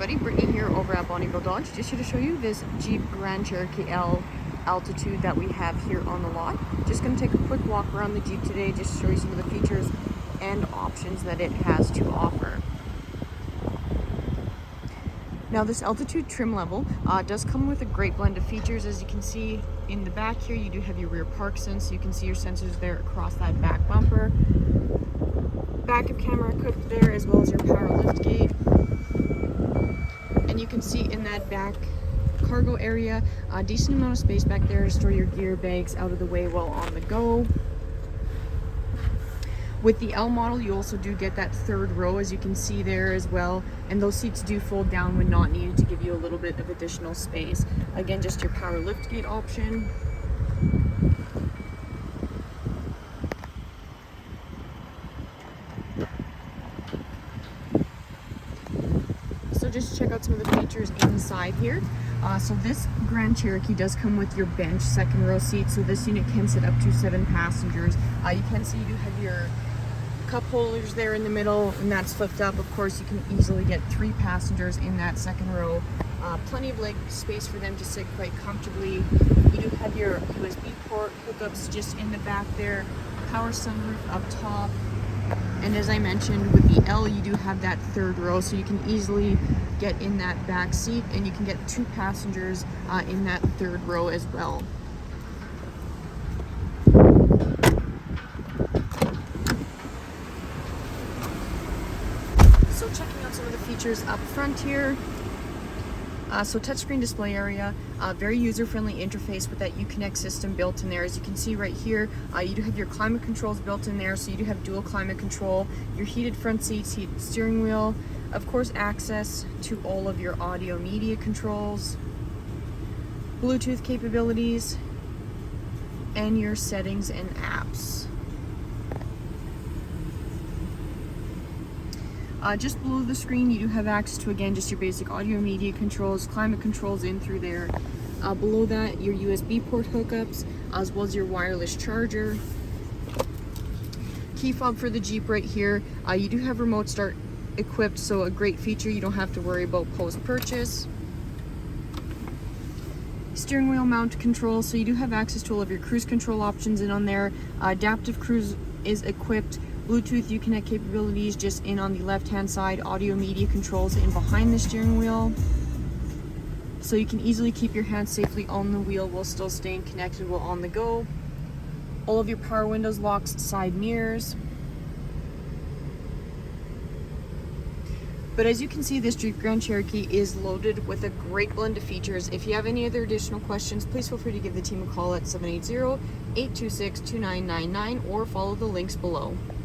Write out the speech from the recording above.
everybody, Brittany here over at Bonnyville Dodge. Just here to show you this Jeep Grand Cherokee L Altitude that we have here on the lot. Just going to take a quick walk around the Jeep today, just to show you some of the features and options that it has to offer. Now this Altitude trim level does come with a great blend of features. As you can see in the back here, you do have your rear park sense, so you can see your sensors there across that back bumper. Backup camera equipped there, as well as your power lift gate. And you can see in that back cargo area, a decent amount of space back there to store your gear bags out of the way while on the go. With the L model, you also do get that third row, as you can see there as well, and those seats do fold down when not needed to give you a little bit of additional space. Again, just your power lift gate option. So just check out some of the features inside here. So this Grand Cherokee does come with your bench second row seat, so this unit can sit up to 7 passengers. You can see you do have your cup holders there in the middle, and that's flipped up. Of course, you can easily get 3 passengers in that second row. Plenty of leg space for them to sit quite comfortably. You do have your USB port hookups just in the back there, power sunroof up top. And as I mentioned, with the L, you do have that third row, so you can easily get in that back seat, and you can get 2 passengers in that third row as well. So checking out some of the features up front here. So touchscreen display area, very user-friendly interface with that Uconnect system built in there. As you can see right here, you do have your climate controls built in there, so you do have dual climate control, your heated front seats, heated steering wheel, of course access to all of your audio media controls, Bluetooth capabilities, and your settings and apps. Just below the screen, you do have access to, again, just your basic audio media controls, climate controls in through there. Below that, your USB port hookups, as well as your wireless charger. Key fob for the Jeep right here. You do have remote start equipped, so a great feature you don't have to worry about post-purchase. Steering wheel mount control, so you do have access to all of your cruise control options in on there. Adaptive cruise is equipped. Bluetooth Uconnect capabilities just in on the left-hand side, audio media controls in behind the steering wheel. So you can easily keep your hands safely on the wheel while still staying connected while on the go. All of your power windows, locks, side mirrors. But as you can see, this Jeep Grand Cherokee is loaded with a great blend of features. If you have any other additional questions, please feel free to give the team a call at 780-826-2999 or follow the links below.